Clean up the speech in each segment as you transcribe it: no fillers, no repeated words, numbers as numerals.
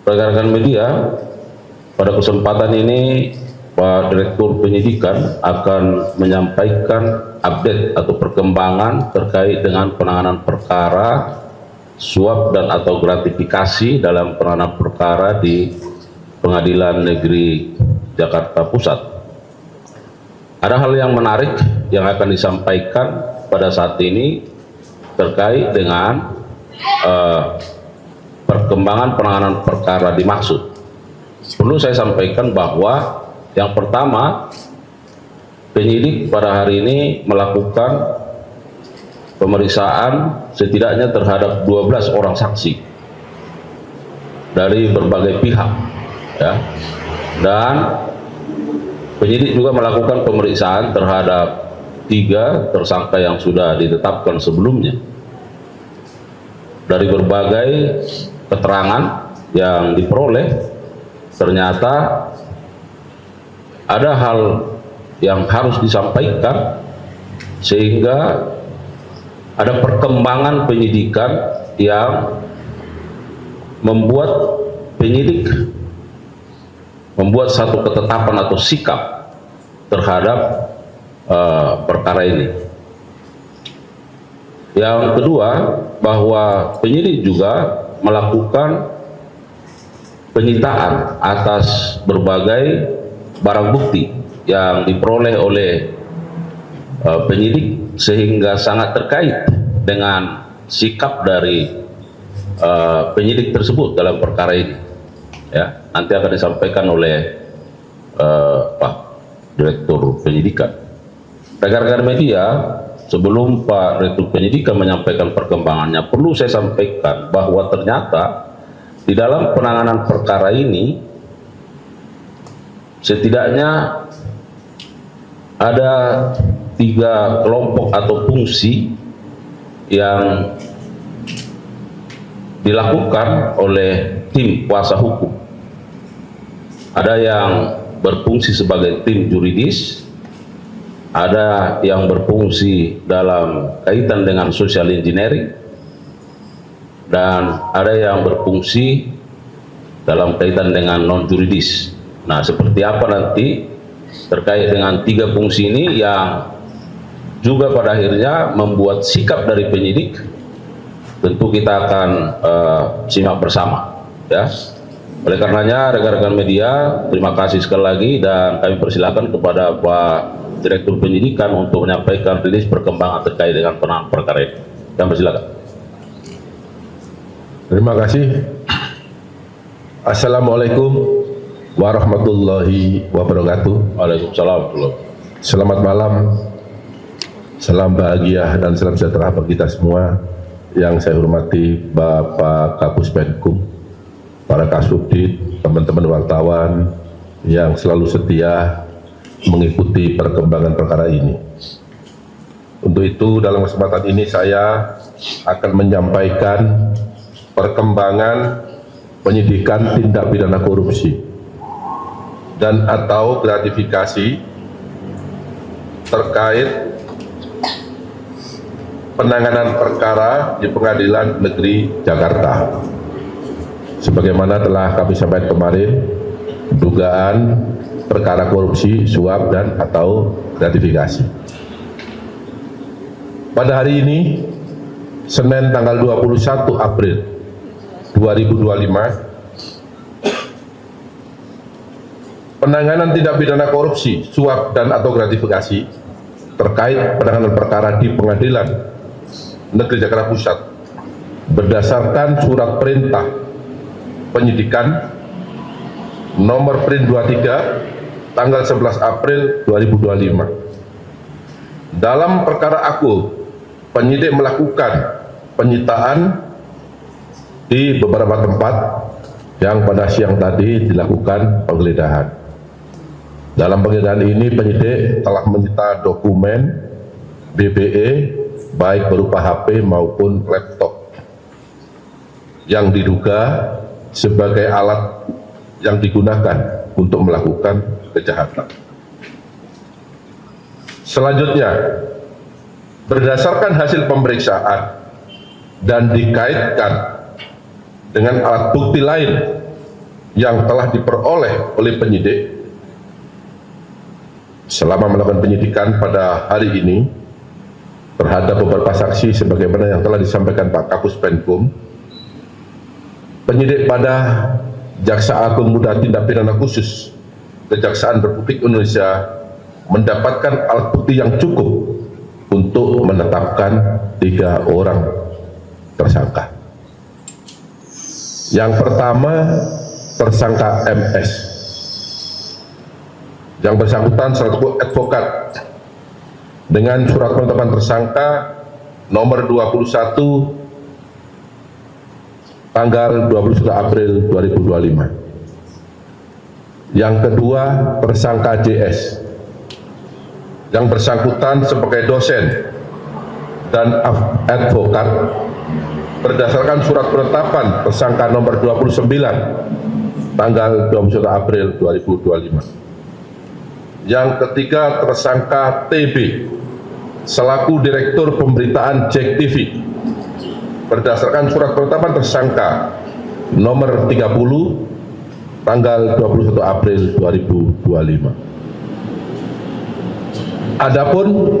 Rekan-rekan media, pada kesempatan ini Pak Direktur Penyidikan akan menyampaikan update atau perkembangan terkait dengan penanganan perkara suap dan atau gratifikasi dalam penanganan perkara di Pengadilan Negeri Jakarta Pusat. Ada hal yang menarik yang akan disampaikan pada saat ini terkait dengan perkembangan penanganan perkara dimaksud. Perlu saya sampaikan bahwa yang pertama, penyidik pada hari ini melakukan pemeriksaan setidaknya terhadap 12 orang saksi dari berbagai pihak, ya. Dan penyidik juga melakukan pemeriksaan terhadap 3 tersangka yang sudah ditetapkan sebelumnya. Dari berbagai keterangan yang diperoleh, ternyata ada hal yang harus disampaikan sehingga ada perkembangan penyidikan yang membuat penyidik membuat satu ketetapan atau sikap terhadap perkara ini. Yang kedua, bahwa penyidik juga melakukan penyitaan atas berbagai barang bukti yang diperoleh oleh penyidik sehingga sangat terkait dengan sikap dari penyidik tersebut dalam perkara ini. Ya, nanti akan disampaikan oleh Pak Direktur Penyidikan. Rekan-rekan media, sebelum Pak Direktur Penyidikan menyampaikan perkembangannya, perlu saya sampaikan bahwa ternyata di dalam penanganan perkara ini setidaknya ada 3 kelompok atau fungsi yang dilakukan oleh tim kuasa hukum. Ada yang berfungsi sebagai tim juridis, ada yang berfungsi dalam kaitan dengan social engineering, dan ada yang berfungsi dalam kaitan dengan non-juridis. Nah, seperti apa nanti terkait dengan 3 fungsi ini yang juga pada akhirnya membuat sikap dari penyidik, tentu kita akan simak bersama, ya. Oleh karenanya, rekan-rekan media, terima kasih sekali lagi dan kami persilakan kepada Pak Direktur Penyidikan untuk menyampaikan rilis perkembangan terkait dengan penanganan perkara ini. Kami persilakan. Terima kasih. Assalamualaikum warahmatullahi wabarakatuh. Waalaikumsalam. Selamat malam, salam bahagia dan salam sejahtera bagi kita semua. Yang saya hormati Bapak Kapus Penkum, para Kasubdit, teman-teman wartawan yang selalu setia mengikuti perkembangan perkara ini. Untuk itu, dalam kesempatan ini saya akan menyampaikan perkembangan penyidikan tindak pidana korupsi dan atau gratifikasi terkait penanganan perkara di Pengadilan Negeri Jakarta. Sebagaimana telah kami sampaikan kemarin, dugaan perkara korupsi, suap dan atau gratifikasi. Pada hari ini, Senin tanggal 21 April 2025, penanganan tindak pidana korupsi, suap dan atau gratifikasi terkait penanganan perkara di Pengadilan Negeri Jakarta Pusat berdasarkan surat perintah penyidikan nomor print 23 tanggal 11 April 2025. Dalam perkara aku, penyidik melakukan penyitaan di beberapa tempat yang pada siang tadi dilakukan penggeledahan. Dalam penggeledahan ini penyidik telah menyita dokumen BBE baik berupa HP maupun laptop yang diduga sebagai alat yang digunakan untuk melakukan kejahatan. Selanjutnya, berdasarkan hasil pemeriksaan dan dikaitkan dengan alat bukti lain yang telah diperoleh oleh penyidik selama melakukan penyidikan pada hari ini terhadap beberapa saksi sebagaimana yang telah disampaikan Pak Kapus Penkum, penyidik pada Jaksa Agung Muda Tindak Pidana Khusus Kejaksaan Republik Indonesia mendapatkan alat bukti yang cukup untuk menetapkan 3 orang tersangka. Yang pertama, tersangka MS. Yang bersangkutan selaku advokat dengan surat penetapan tersangka nomor 21 tanggal 21 April 2025. Yang kedua, tersangka JS. Yang bersangkutan sebagai dosen dan advokat berdasarkan surat penetapan tersangka nomor 29 tanggal 21 April 2025. Yang ketiga, tersangka TB selaku Direktur Pemberitaan JEK TV berdasarkan surat penetapan tersangka nomor 30 tanggal 21 April 2025. Adapun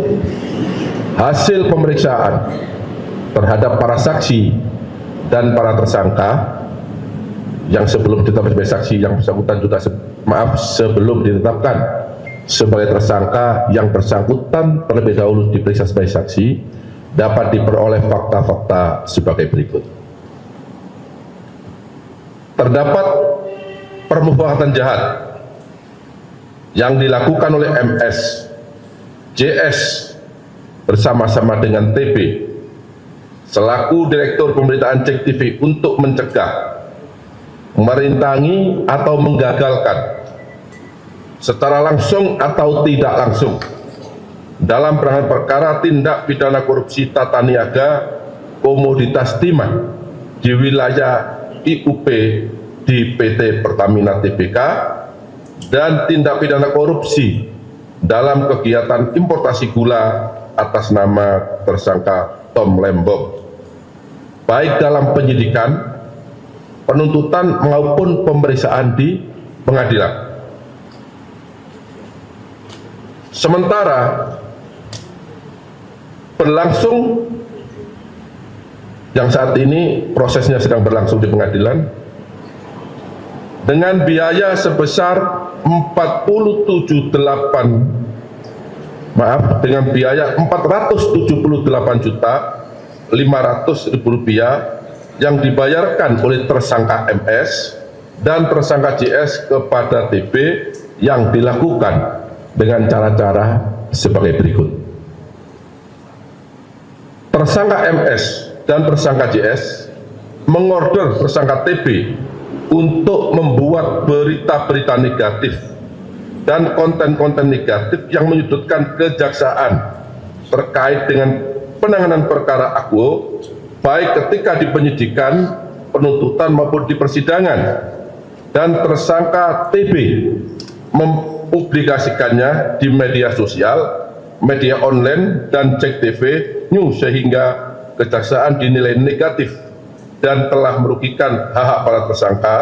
hasil pemeriksaan terhadap para saksi dan para tersangka yang sebelum ditetapkan sebagai saksi, yang bersangkutan juga sebelum ditetapkan sebagai tersangka, yang bersangkutan terlebih dahulu diperiksa sebagai saksi, dapat diperoleh fakta-fakta sebagai berikut. Terdapat permufakatan jahat yang dilakukan oleh MS, JS bersama-sama dengan TB selaku Direktur Pemberitaan JEK TV untuk mencegah, merintangi atau menggagalkan secara langsung atau tidak langsung dalam penanganan perkara tindak pidana korupsi tata niaga komoditas timah di wilayah IUP di PT Pertamina Tbk dan tindak pidana korupsi dalam kegiatan importasi gula atas nama tersangka Tom Lembong, baik dalam penyidikan, penuntutan maupun pemeriksaan di pengadilan. Sementara berlangsung yang saat ini prosesnya sedang berlangsung di pengadilan dengan biaya sebesar dengan biaya 478.500.000 rupiah yang dibayarkan oleh tersangka MS dan tersangka JS kepada TB yang dilakukan dengan cara-cara sebagai berikut. Tersangka MS dan tersangka JS mengorder tersangka TB untuk membuat berita-berita negatif dan konten-konten negatif yang menyudutkan kejaksaan terkait dengan penanganan perkara akuo, baik ketika di penyidikan, penuntutan maupun di persidangan, dan tersangka TB mempublikasikannya di media sosial, media online, dan JEK TV News sehingga kejaksaan dinilai negatif dan telah merugikan hak-hak para tersangka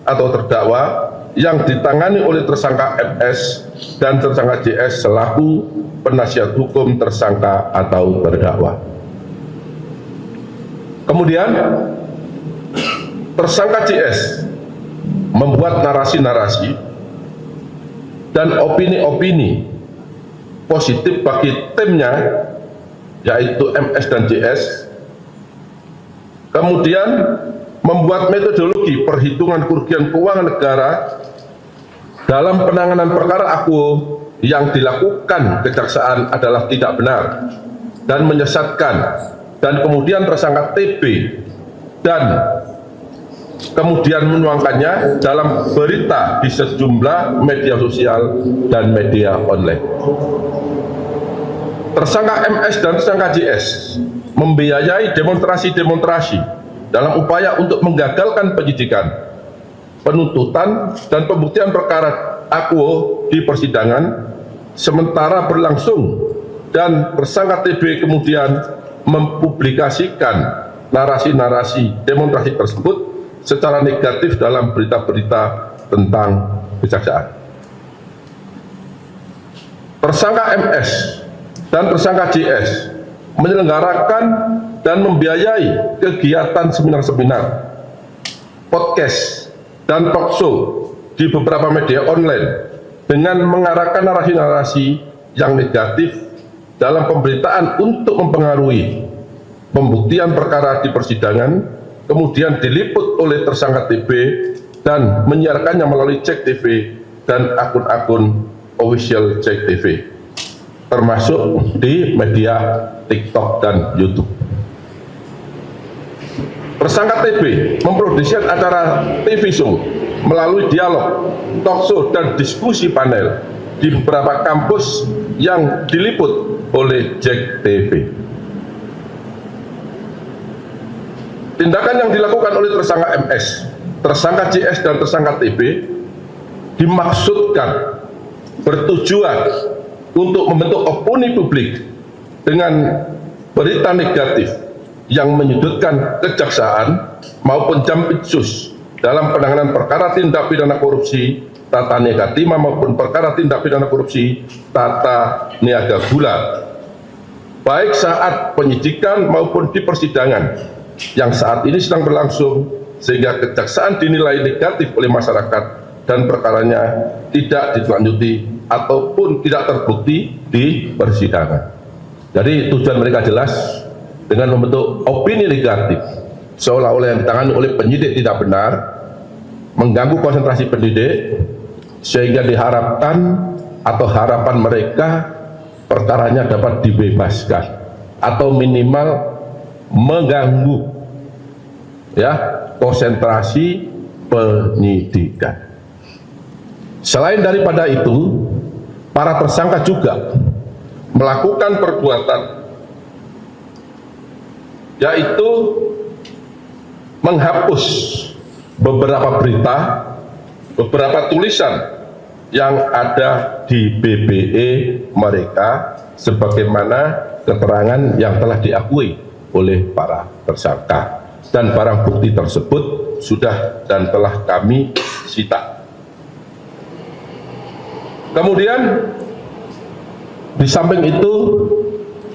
atau terdakwa yang ditangani oleh tersangka MS dan tersangka JS selaku penasihat hukum tersangka atau terdakwa. Kemudian tersangka JS membuat narasi-narasi dan opini-opini positif bagi timnya, yaitu MS dan JS, kemudian membuat metodologi perhitungan kerugian keuangan negara dalam penanganan perkara akuo yang dilakukan kejaksaan adalah tidak benar dan menyesatkan, dan kemudian tersangka TB dan kemudian menuangkannya dalam berita di sejumlah media sosial dan media online. Tersangka MS dan tersangka JS membiayai demonstrasi-demonstrasi dalam upaya untuk menggagalkan penyidikan, penuntutan, dan pembuktian perkara akuo di persidangan sementara berlangsung, dan tersangka TB kemudian mempublikasikan narasi-narasi demonstrasi tersebut secara negatif dalam berita-berita tentang kejaksaan. Tersangka MS dan tersangka JS menyelenggarakan dan membiayai kegiatan seminar-seminar, podcast, dan talkshow di beberapa media online dengan mengarahkan narasi-narasi yang negatif dalam pemberitaan untuk mempengaruhi pembuktian perkara di persidangan, kemudian diliput oleh tersangka TB dan menyiarkannya melalui Cek TV dan akun-akun official Cek TV, termasuk di media TikTok dan YouTube. Tersangka TB memproduksi acara TV show melalui dialog, talkshow, dan diskusi panel di beberapa kampus yang diliput oleh Cek TV. Tindakan yang dilakukan oleh tersangka MS, tersangka JS, dan tersangka TB dimaksudkan bertujuan untuk membentuk opini publik dengan berita negatif yang menyudutkan kejaksaan maupun Jampitsus dalam penanganan perkara tindak pidana korupsi tata niaga timah maupun perkara tindak pidana korupsi tata niaga gula, baik saat penyidikan maupun di persidangan yang saat ini sedang berlangsung, sehingga kejaksaan dinilai negatif oleh masyarakat dan perkaranya tidak ditindaklanjuti ataupun tidak terbukti di persidangan. Jadi tujuan mereka jelas, dengan membentuk opini negatif seolah-olah yang ditangani oleh penyidik tidak benar, mengganggu konsentrasi penyidik, sehingga diharapkan atau harapan mereka perkaranya dapat dibebaskan atau minimal mengganggu ya konsentrasi penyidikan. Selain daripada itu, para tersangka juga melakukan perbuatan yaitu menghapus beberapa berita, beberapa tulisan yang ada di BBE mereka sebagaimana keterangan yang telah diakui oleh para tersangka, dan barang bukti tersebut sudah dan telah kami sita. Kemudian di samping itu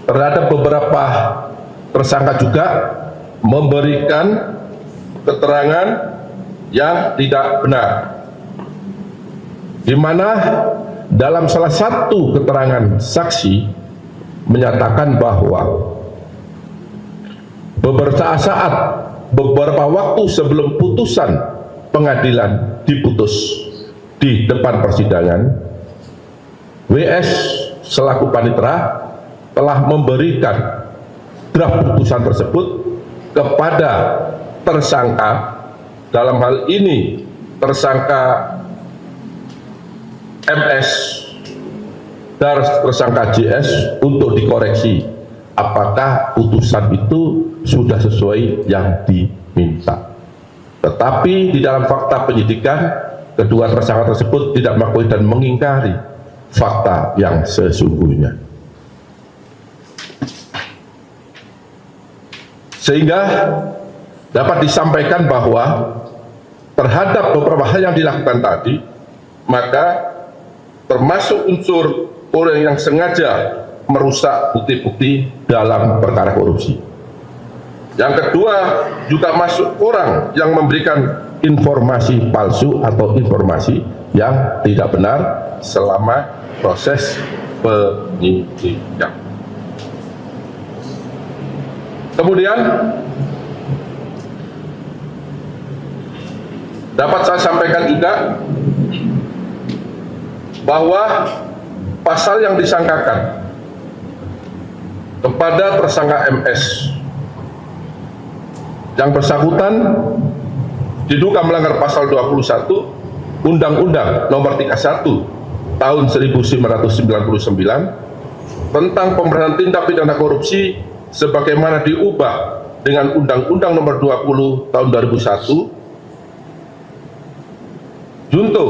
terhadap beberapa tersangka juga memberikan keterangan yang tidak benar, di mana dalam salah satu keterangan saksi menyatakan bahwa beberapa waktu sebelum putusan pengadilan diputus di depan persidangan, WS selaku panitera telah memberikan draft putusan tersebut kepada tersangka, dalam hal ini tersangka MS dan tersangka JS, untuk dikoreksi apakah putusan itu sudah sesuai yang diminta. Tetapi di dalam fakta penyidikan, kedua tersangka tersebut tidak mengakui dan mengingkari fakta yang sesungguhnya. Sehingga dapat disampaikan bahwa terhadap beberapa hal yang dilakukan tadi, maka termasuk unsur orang yang sengaja merusak bukti-bukti dalam perkara korupsi. Yang kedua, juga masuk orang yang memberikan informasi palsu atau informasi yang tidak benar selama proses penyidikan. Kemudian dapat saya sampaikan juga bahwa pasal yang disangkakan kepada tersangka MS yang bersangkutan diduga melanggar pasal 21 Undang-Undang Nomor 31 Tahun 1999 tentang pemberantasan tindak pidana korupsi sebagaimana diubah dengan Undang-Undang Nomor 20 Tahun 2001 junto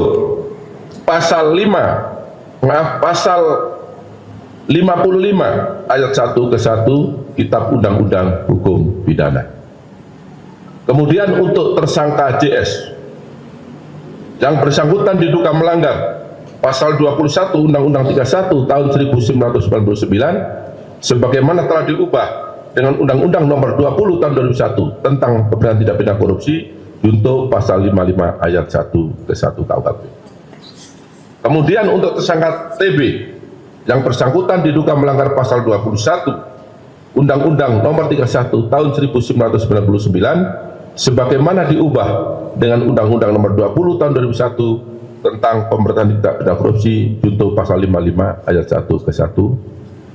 pasal 55 ayat 1 ke 1 Kitab Undang-Undang Hukum Pidana. Kemudian untuk tersangka JS yang bersangkutan diduga melanggar pasal 21 Undang-Undang 31 tahun 1999 sebagaimana telah diubah dengan Undang-Undang nomor 20 tahun 2001 tentang pemberantasan tindak pidana korupsi junto pasal 55 ayat 1 ke 1 KUHP. Kemudian untuk tersangka TB yang bersangkutan diduga melanggar pasal 21 Undang-Undang nomor 31 tahun 1999 sebagaimana diubah dengan Undang-Undang nomor 20 tahun 2001 tentang pemberantasan tindak pidana korupsi junto pasal 55 ayat 1 ke 1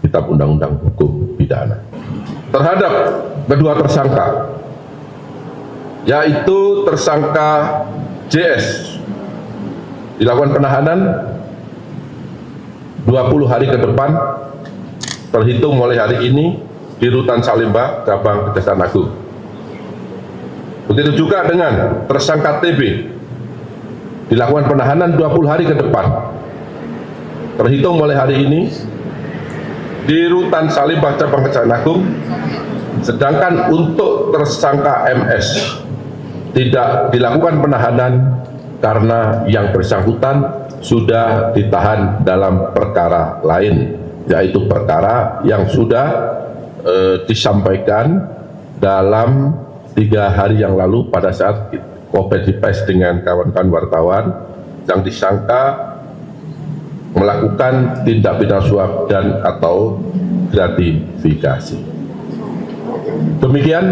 Kitab Undang-Undang Hukum Pidana. Terhadap kedua tersangka, yaitu tersangka JS, dilakukan penahanan 20 hari ke depan terhitung mulai hari ini di Rutan Salemba, Cabang Kejaksaan Agung. Begitu juga dengan tersangka TB, dilakukan penahanan 20 hari ke depan terhitung mulai hari ini di Rutan Salemba, Cabang Kejaksaan Agung. Sedangkan untuk tersangka MS tidak dilakukan penahanan karena yang bersangkutan sudah ditahan dalam perkara lain, yaitu perkara yang sudah disampaikan dalam 3 hari yang lalu pada saat konferensi pers dengan kawan-kawan wartawan yang disangka melakukan tindak pidana suap dan atau gratifikasi. Demikian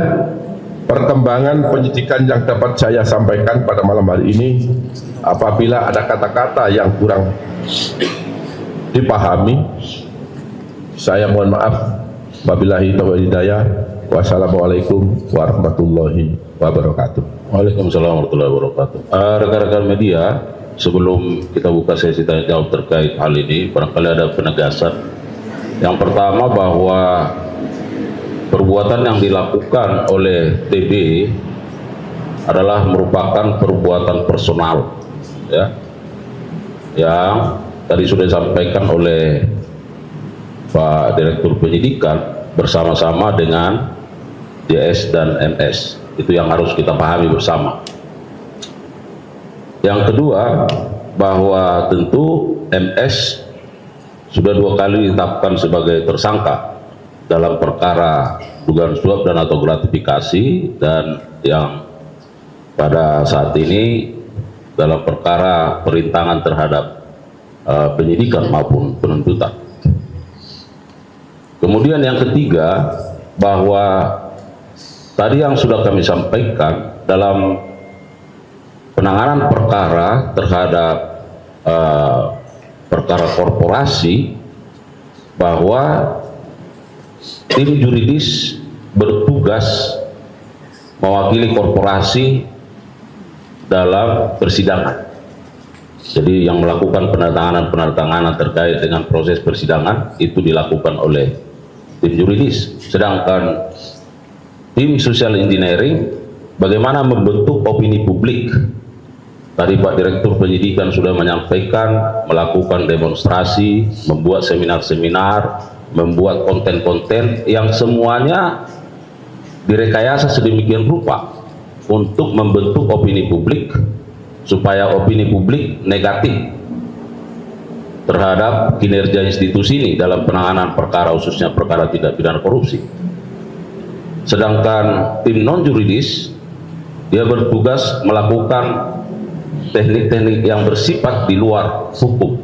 perkembangan penyidikan yang dapat saya sampaikan pada malam hari ini. Apabila ada kata-kata yang kurang dipahami, saya mohon maaf. Wabillahi taufiq hidayah. Wassalamualaikum warahmatullahi wabarakatuh. Waalaikumsalam warahmatullahi wabarakatuh. Rekan-rekan media, sebelum kita buka sesi tanya jawab terkait hal ini, barangkali ada penegasan. Yang pertama bahwa perbuatan yang dilakukan oleh TB adalah merupakan perbuatan personal, ya, yang tadi sudah disampaikan oleh Pak Direktur Penyidikan bersama-sama dengan JS dan MS. Itu yang harus kita pahami bersama. Yang kedua, bahwa tentu MS sudah 2 kali ditetapkan sebagai tersangka dalam perkara dugaan suap dan atau gratifikasi, dan yang pada saat ini dalam perkara perintangan terhadap penyidikan maupun penuntutan. Kemudian yang ketiga, bahwa tadi yang sudah kami sampaikan dalam penanganan perkara terhadap perkara korporasi, bahwa tim juridis bertugas mewakili korporasi dalam persidangan. Jadi yang melakukan penandatanganan terkait dengan proses persidangan itu dilakukan oleh tim juridis. Sedangkan tim social engineering bagaimana membentuk opini publik. Tadi Pak Direktur Penyidikan sudah menyampaikan, melakukan demonstrasi, membuat seminar-seminar, membuat konten-konten yang semuanya direkayasa sedemikian rupa untuk membentuk opini publik, supaya opini publik negatif terhadap kinerja institusi ini dalam penanganan perkara, khususnya perkara tindak pidana korupsi. Sedangkan tim non juridis dia bertugas melakukan teknik-teknik yang bersifat di luar hukum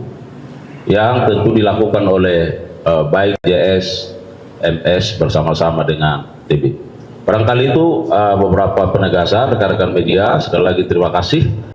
yang tentu dilakukan oleh baik JS, MS bersama-sama dengan TB. Barangkali itu beberapa penegasan rekan-rekan media. Sekali lagi terima kasih.